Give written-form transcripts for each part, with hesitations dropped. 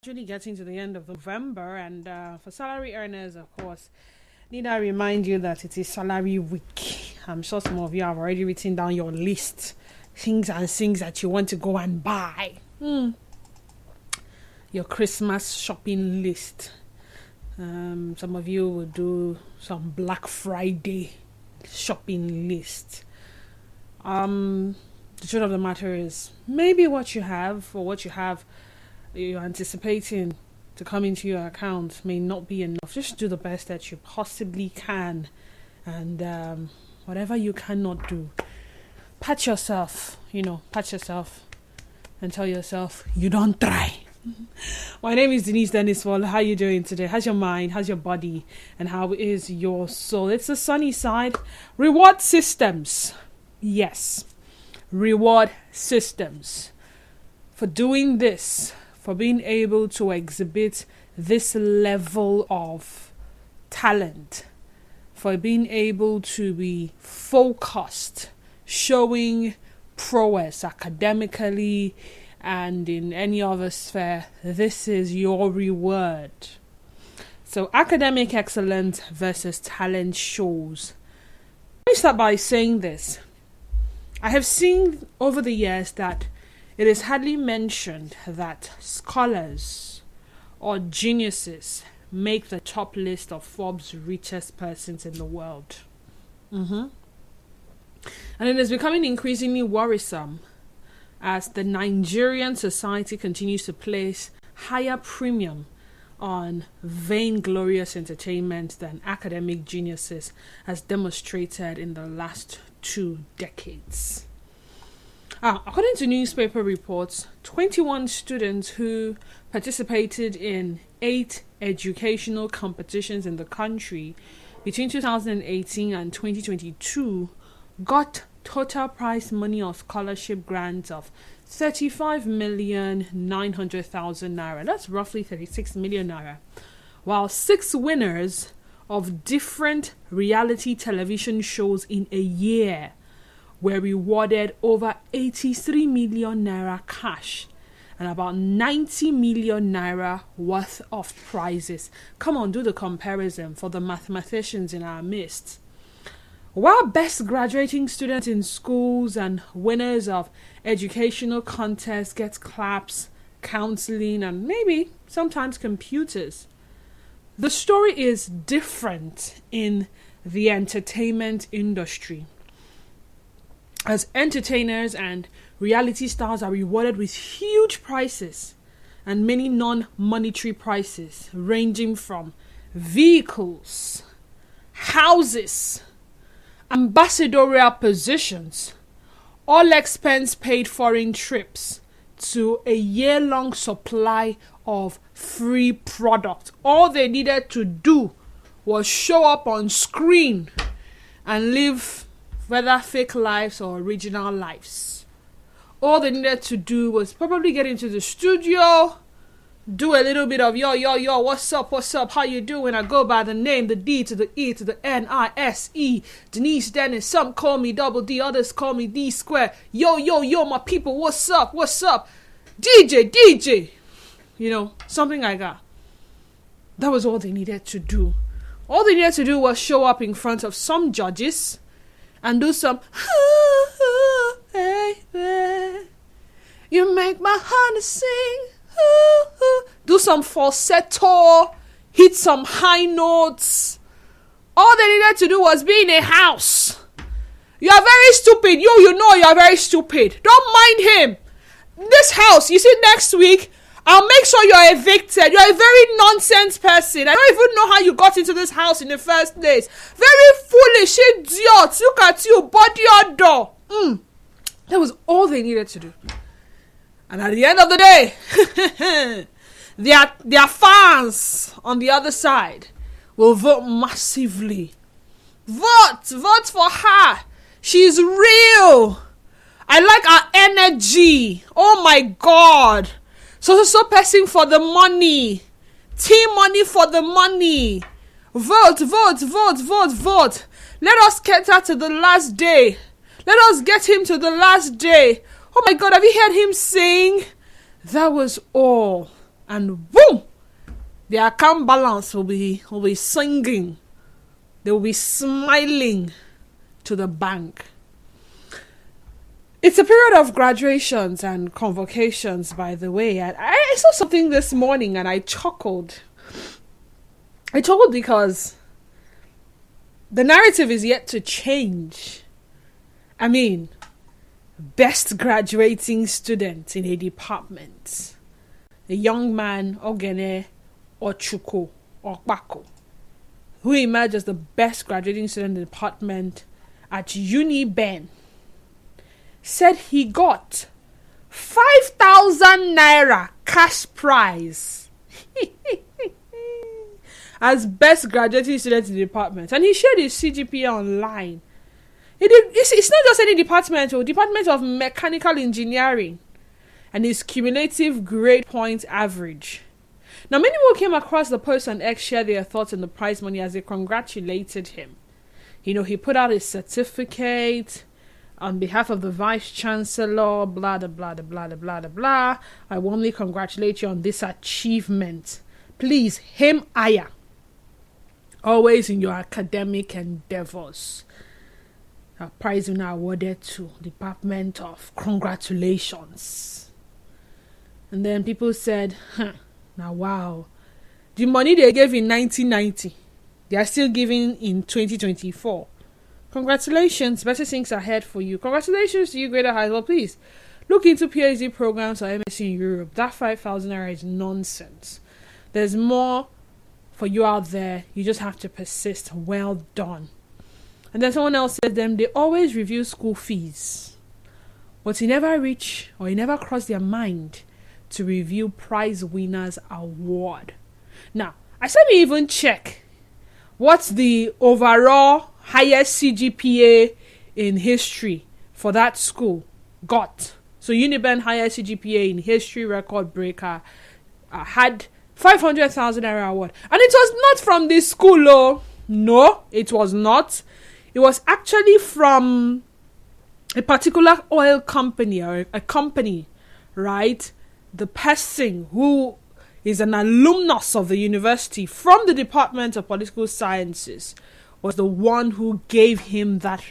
Actually getting to the end of November, and for salary earners, of course, need I remind you that it is salary week. I'm sure some of you have already written down your list, things and things that you want to go and buy. Your Christmas shopping list. Some of you will do some Black Friday shopping list. The truth of the matter is, maybe what you have or what you're anticipating to come into your account may not be enough. Just do the best that you possibly can, and whatever you cannot do, pat yourself and tell yourself you don't try. My name is Denise Denniswall. How are you doing today? How's your mind? How's your body? And how is your soul? It's the sunny side. Reward systems. Yes, reward systems. For doing this, for being able to exhibit this level of talent, for being able to be focused, showing prowess academically and in any other sphere, this is your reward. So academic excellence versus talent shows. Let me start by saying this. I have seen over the years that it is hardly mentioned that scholars or geniuses make the top list of Forbes' richest persons in the world. And it is becoming increasingly worrisome as the Nigerian society continues to place higher premium on vainglorious entertainment than academic geniuses, as demonstrated in the last 2 decades. According to newspaper reports, 21 students who participated in 8 educational competitions in the country between 2018 and 2022 got total prize money or scholarship grants of 35,900,000 naira. That's roughly 36 million naira. While 6 winners of different reality television shows in a year were rewarded over 83 million naira cash and about 90 million naira worth of prizes. Come on, do the comparison for the mathematicians in our midst. While best graduating students in schools and winners of educational contests get claps, counseling, and maybe sometimes computers, the story is different in the entertainment industry, as entertainers and reality stars are rewarded with huge prizes and many non-monetary prizes ranging from vehicles, houses, ambassadorial positions, all expense paid foreign trips, to a year-long supply of free product. All they needed to do was show up on screen and live whether fake lives or original lives. All they needed to do was probably get into the studio, do a little bit of yo, what's up, how you doing? I go by the name, the D to the E to the N-I-S-E, Denise Dennis. Some call me Double D, others call me D square. Yo, my people, what's up? DJ, something like that. That was all they needed to do. All they needed to do was show up in front of some judges and do some baby, you make my heart sing. Do some falsetto, hit some high notes. All they needed to do was be in a house. You are very stupid. You know you are very stupid. Don't mind him. This house, you see, next week, I'll make sure you're evicted. You're a very nonsense person. I don't even know how you got into this house in the first place. Very foolish idiot. Look at you, body odor. That was all they needed to do. And at the end of the day, their fans on the other side will vote massively. Vote for her. She's real. I like her energy. Oh my God. So person for the money. Team money for the money. Vote. Let us get her to the last day. Let us get him to the last day. Oh my God, have you heard him sing? That was all and boom, their account balance will be singing. They will be smiling to the bank. It's a period of graduations and convocations, by the way. And I saw something this morning and I chuckled. I chuckled because the narrative is yet to change. I mean, best graduating student in a department. A young man, Ogene Ochuko Okpako, who emerged as the best graduating student in the department at UniBen, said he got 5,000 naira cash prize as best graduating student in the department. And he shared his CGPA online. It's not just any department, Department of Mechanical Engineering, and his cumulative grade point average. Now, many people came across the post on X, shared their thoughts on the prize money as they congratulated him. He put out his certificate on behalf of the Vice Chancellor, blah, blah, blah, blah, blah, blah, blah. I warmly congratulate you on this achievement. Please, him aya. Always in your academic endeavors. A prize now awarded to Department of Congratulations. And then people said, now wow, the money they gave in 1990, they are still giving in 2024. Congratulations, better things ahead for you. Congratulations to you, Greater Heights. Well, please look into PhD programs or MSc in Europe. That 5,000 naira is nonsense. There's more for you out there. You just have to persist. Well done. And then someone else said them, they always review school fees, but it never crossed their mind to review prize winners award. Now, I said we even check what's the overall highest CGPA in history for that school got. So UniBen highest CGPA in history record breaker had 500,000 naira award, and it was not from this school. Oh no, it was not. It was actually from a particular oil company or a company, right? The person who is an alumnus of the university from the Department of Political Sciences was the one who gave him that.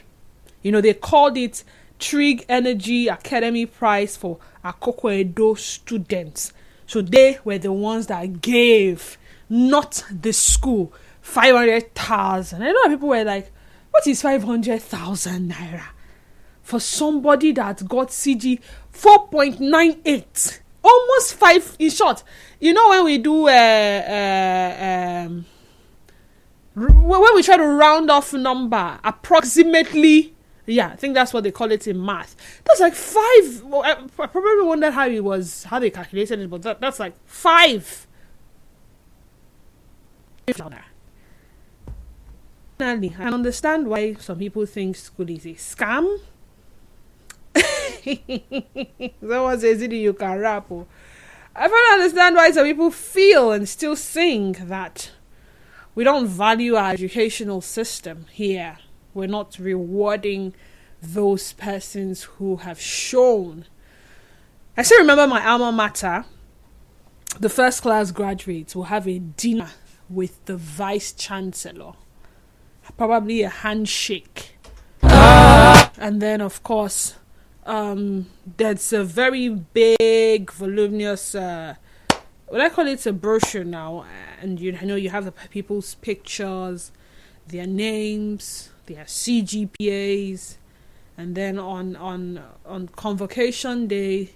They called it Trig Energy Academy Prize for Akoko Edo students. So they were the ones that gave, not the school, 500,000. I know people were like, what is 500,000 naira for somebody that got CG 4.98? Almost 5, in short. When we do when we try to round off number, approximately, I think that's what they call it in math. That's like 5. Well, I probably wondered how they calculated it, but that's like 5. I understand why some people think school is a scam. Someone says you can rap. I don't understand why some people feel and still think that we don't value our educational system here. We're not rewarding those persons who have shown. I still remember my alma mater. The first class graduates will have a dinner with the Vice Chancellor. Probably a handshake. And then, of course, there's a very big, voluminous, what I call it, a brochure now. And you have the people's pictures, their names, their CGPAs. And then on convocation day,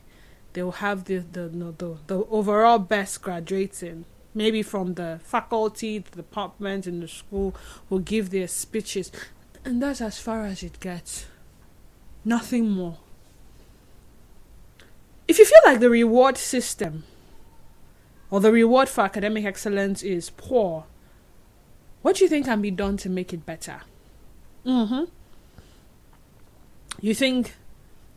they'll have the overall best graduating. Maybe from the faculty, the department, in the school, will give their speeches. And that's as far as it gets. Nothing more. If you feel like the reward system or the reward for academic excellence is poor, what do you think can be done to make it better? You think,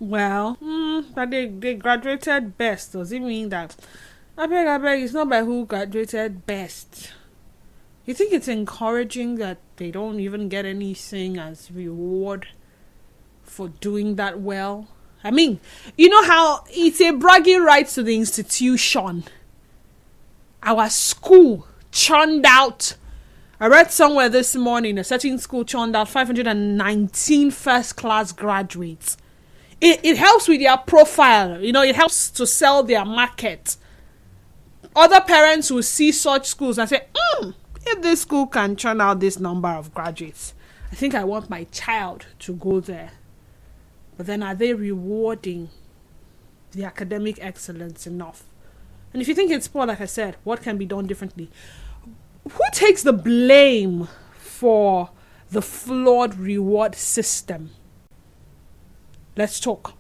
that they graduated best. Does it mean that I beg, it's not by who graduated best? You think it's encouraging that they don't even get anything as reward for doing that well? I mean, you know how it's a bragging right to the institution. our school churned out. I read somewhere this morning a certain school churned out 519 first class graduates. It helps with their profile, it helps to sell their market. Other parents will see such schools and say, if this school can churn out this number of graduates, I think I want my child to go there. But then are they rewarding the academic excellence enough? And if you think it's poor, like I said, what can be done differently? Who takes the blame for the flawed reward system? Let's talk.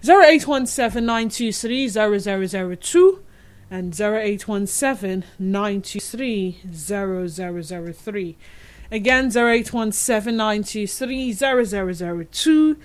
0817-923-0002 and 0817-923-0003. Again, 0817-923-0002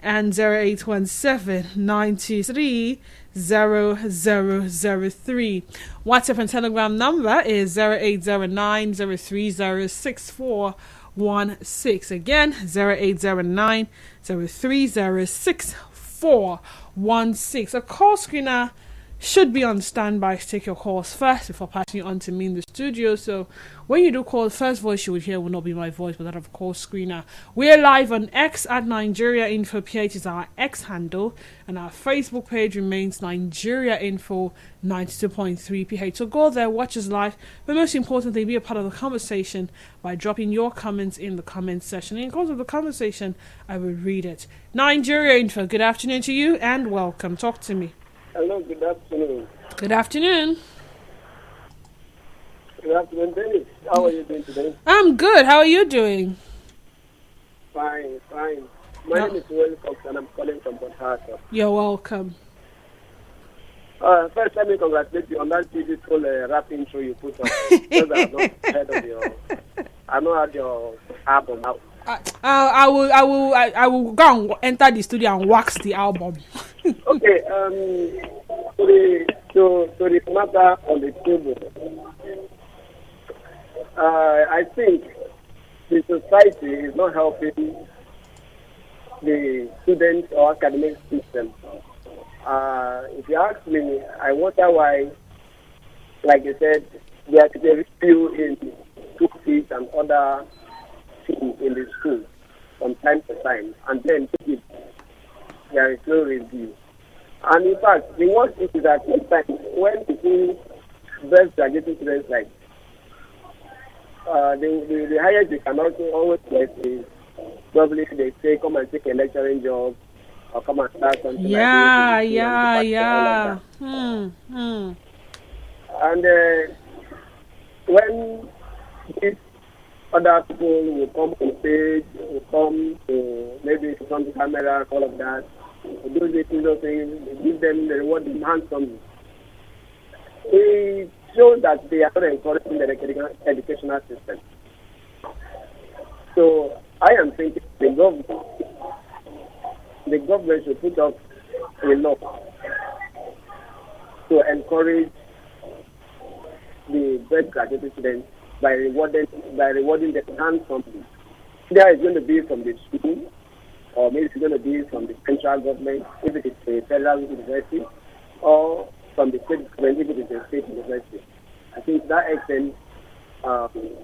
and 0817-923-0003. WhatsApp and Telegram number is 0809-030-6416. Again, 0809-030-6416. A call screener should be on standby to take your calls first before passing it on to me in the studio. So when you do call, the first voice you would hear will not be my voice, but that of call screener. We're live on X at Nigeria Info PH is our X handle, and our Facebook page remains Nigeria Info 92.3 PH. So go there, watch us live, but most importantly, be a part of the conversation by dropping your comments in the comment section. In the course of the conversation, I will read it. Nigeria Info, good afternoon to you and welcome. Talk to me. Hello, good afternoon. Good afternoon. Good afternoon, Dennis. How are you doing today? I'm good. How are you doing? Fine. My name is Will Fox and I'm calling from Port Harcourt. You're welcome. First, let me congratulate you on that beautiful rap intro you put on. Because I've not heard of I've not had your album out. I will go and enter the studio and wax the album. Okay, to the matter on the table, I think the society is not helping the students or academic system. If you ask me, I wonder why, like you said, there is a review in school fees and other things in the school from time to time, and then there is no review. And in fact, the worst thing is that sometimes when people best graduating students like the highest they can also always get is probably they say come and take a lecturing job or come and start something yeah. And when these other people will come on stage, will come to maybe front the camera, all of that, do these things, give them the reward in handsomely. It shows that they are not encouraging the educational system. So I am thinking the government should put up a law to encourage the best graduate students by rewarding them handsomely. Either it's going to be from the school, or maybe it's going to be from the central government, if it is a federal university, or from the state government, if it is a state university. I think to that extent,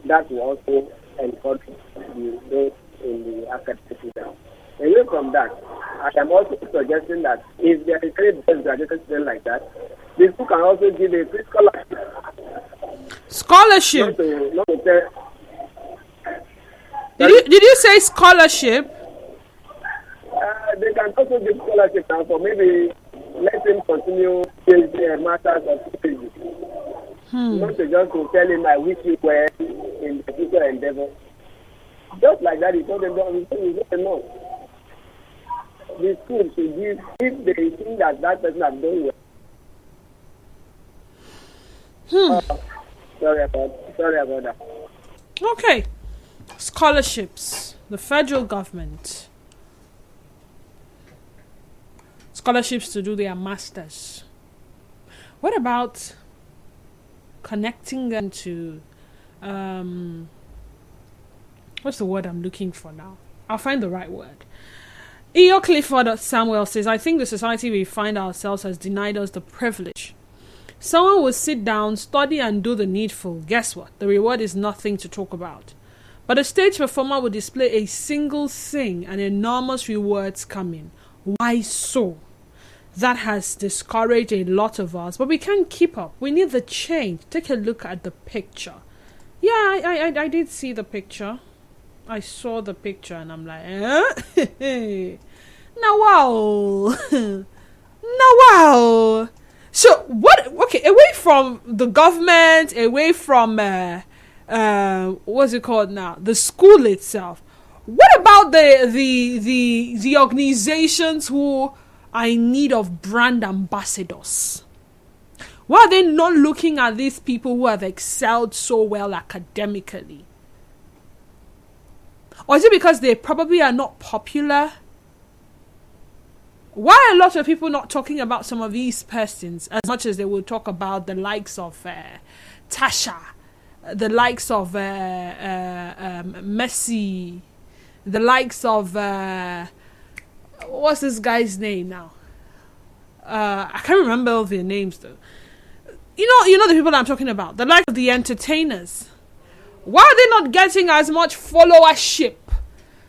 that will also encourage those in the academic system. Away from that, I am also suggesting that if there is any best graduate student like that, the school can also give a free scholarship. Scholarship? Not to tell, did you say scholarship? They can also give scholarship now for maybe let him continue PhD, masters or PhD. Not to just to tell him I wish you well in the future endeavor. Just like that, he told them it's not enough. The school should give, if they think that person has done well. Sorry about that. Okay. Scholarships. The federal government. Scholarships to do their masters. What about connecting them to what's the word I'm looking for now? I'll find the right word. E.O. Clifford Samuel says, I think the society we find ourselves has denied us the privilege Someone will sit down, study and do the needful. Guess what? The reward is nothing to talk about. But a stage performer will display a single thing and enormous rewards coming. Why so? That has discouraged a lot of us, but we can't keep up. We need the change. Take a look at the picture. Yeah, I did see the picture. I saw the picture and I'm like, now wow. Now wow. So what, okay, away from the government, away from what's it called now? The school itself. What about the organizations who are in need of brand ambassadors? Why are they not looking at these people who have excelled so well academically? Or is it because they probably are not popular? Why are a lot of people not talking about some of these persons as much as they will talk about the likes of Tasha, the likes of Messi, the likes of what's this guy's name now? I can't remember all their names though. You know the people that I'm talking about, the likes of the entertainers. Why are they not getting as much followership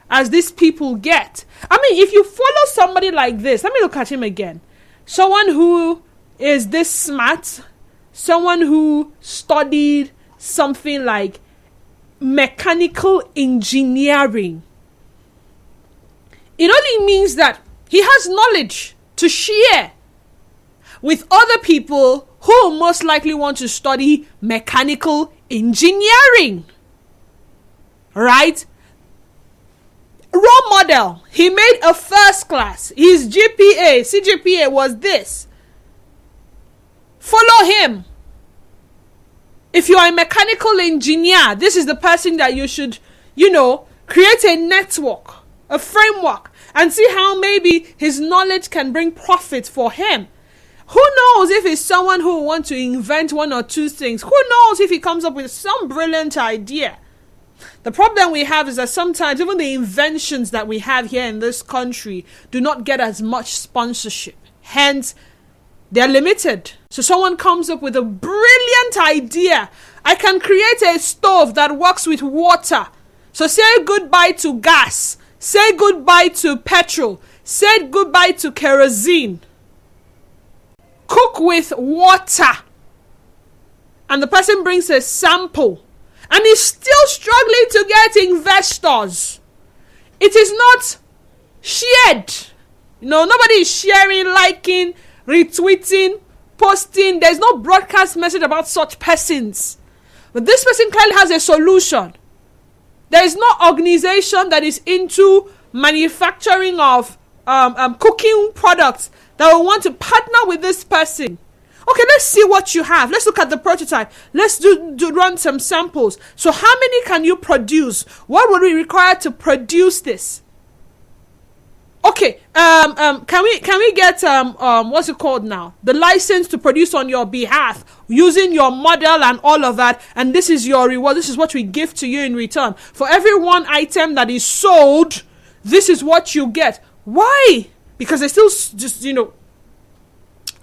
as these people get? I mean, if you follow somebody like this, let me look at him again. Someone who is this smart, someone who studied something like mechanical engineering. It only means that he has knowledge to share with other people who most likely want to study mechanical engineering. Right? Role model. He made a first class. His CGPA was this. Follow him. If you are a mechanical engineer, this is the person that you should, create a network, a framework, and see how maybe his knowledge can bring profit for him. Who knows if he's someone who wants to invent one or two things? Who knows if he comes up with some brilliant idea? The problem we have is that sometimes even the inventions that we have here in this country do not get as much sponsorship. Hence, they're limited. So someone comes up with a brilliant idea. I can create a stove that works with water. So say goodbye to gas. Say goodbye to petrol. Say goodbye to kerosene. Cook with water. And the person brings a sample. And is still struggling to get investors. It is not shared. Nobody is sharing, liking, retweeting, posting. There's no broadcast message about such persons. But this person clearly has a solution. There is no organization that is into manufacturing of cooking products that will want to partner with this person. Okay, let's see what you have. Let's look at the prototype. Let's run some samples. So how many can you produce? What would we require to produce this? Okay, can we get what's it called now? The license to produce on your behalf using your model and all of that. And this is your reward. This is what we give to you in return. For every one item that is sold, this is what you get. Why? Because they still just,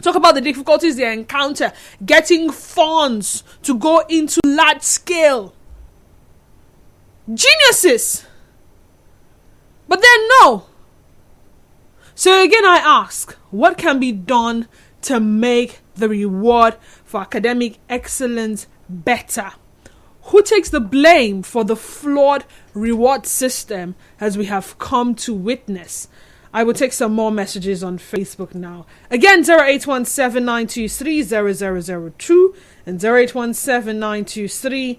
talk about the difficulties they encounter getting funds to go into large scale. Geniuses. But then no. So again I ask, what can be done to make the reward for academic excellence better? Who takes the blame for the flawed reward system as we have come to witness? I will take some more messages on Facebook now. Again, 0817-923-0002 and 0817-923-0003.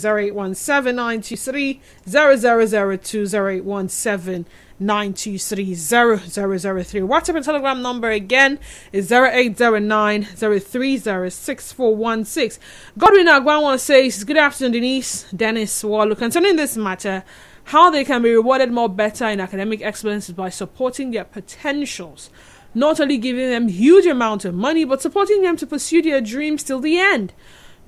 0817-923-0002. 0817-923-0003. WhatsApp and Telegram number again is 0809-030-6416. Godwin Agwanwa says, good afternoon, Dennis Wallo. Concerning this matter, how they can be rewarded more better in academic excellence is by supporting their potentials, not only giving them huge amount of money, but supporting them to pursue their dreams till the end.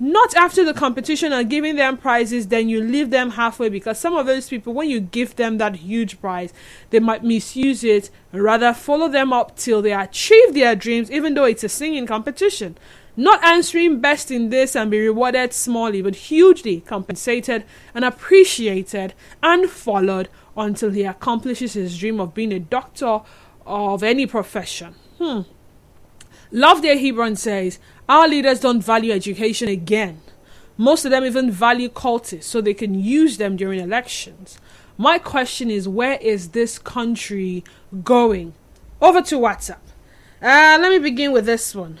Not after the competition and giving them prizes, then you leave them halfway, because some of those people, when you give them that huge prize, they might misuse it and rather follow them up till they achieve their dreams, even though it's a singing competition. Not answering best in this and be rewarded smallly, but hugely compensated and appreciated and followed until he accomplishes his dream of being a doctor of any profession. Loveday Hebron says, our leaders don't value education again. Most of them even value cultists so they can use them during elections. My question is, where is this country going? Over to WhatsApp. Let me begin with this one.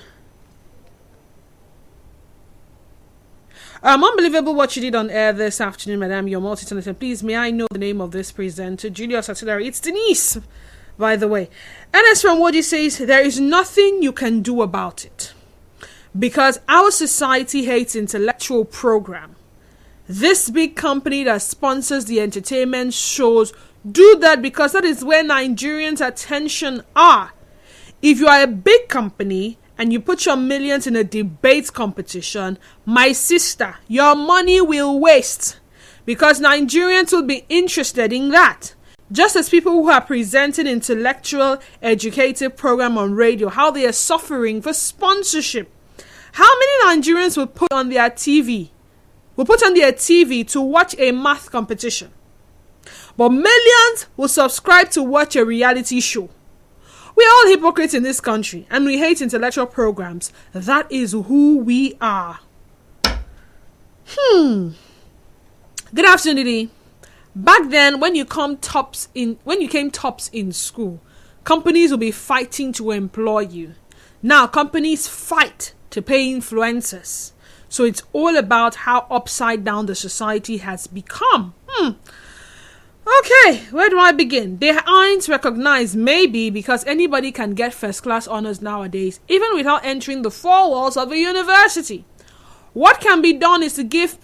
Unbelievable what you did on air this afternoon, Madam. You're multi-talented. Please, may I know the name of this presenter? Julius Artillery. It's Denise, by the way. NS from Woji says, there is nothing you can do about it, because our society hates intellectual program. This big company that sponsors the entertainment shows do that because that is where Nigerians' attention are. If you are a big company and you put your millions in a debate competition, my sister, your money will waste, because Nigerians will be interested in that. Just as people who are presenting intellectual, educative program on radio, how they are suffering for sponsorship. How many Nigerians will put on their TV to watch a math competition? But millions will subscribe to watch a reality show. We are all hypocrites in this country, and we hate intellectual programs. That is who we are. Good afternoon, Didi. Back then, when you came tops in school, companies will be fighting to employ you. Now, companies fight to pay influencers. So it's all about how upside down the society has become. Okay, where do I begin? They aren't recognized, maybe because anybody can get first class honors nowadays, even without entering the four walls of a university. What can be done is to give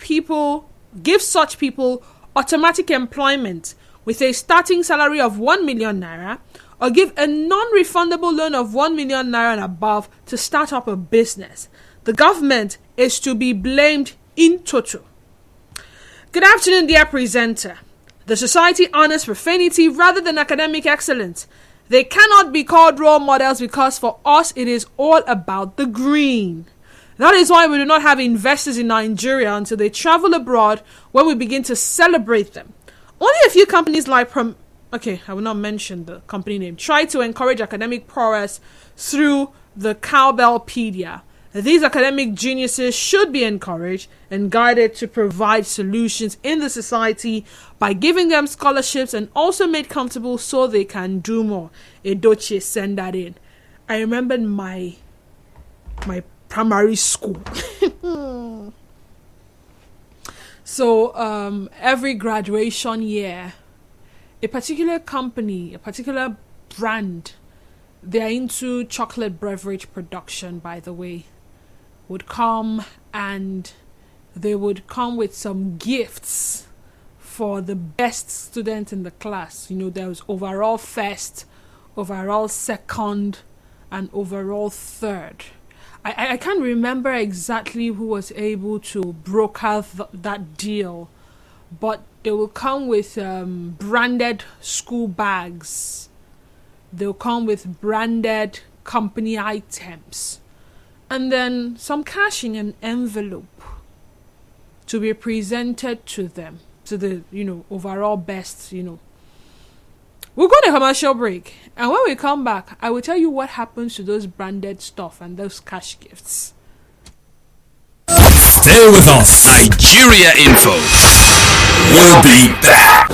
such people automatic employment with a starting salary of 1 million naira, or give a non-refundable loan of 1 million naira and above to start up a business. The government is to be blamed in toto. Good afternoon, dear presenter. The society honors profanity rather than academic excellence. They cannot be called role models because for us it is all about the green. That is why we do not have investors in Nigeria until they travel abroad, when we begin to celebrate them. Only a few companies like I will not mention the company name, try to encourage academic prowess through the Cowbellpedia. These academic geniuses should be encouraged and guided to provide solutions in the society by giving them scholarships and also made comfortable so they can do more. Edochie, send that in. I remember my primary school. So every graduation year, a particular company, a particular brand, they're into chocolate beverage production, by the way, would come and they would come with some gifts for the best student in the class. You know, there was overall first, overall second, and overall third. I can't remember exactly who was able to broker that deal, but they will come with branded school bags. They'll come with branded company items, and then some cash in an envelope to be presented to them, to the overall best. We'll go to commercial break, and when we come back, I will tell you what happens to those branded stuff and those cash gifts. Stay with us. Nigeria Info. We'll be back.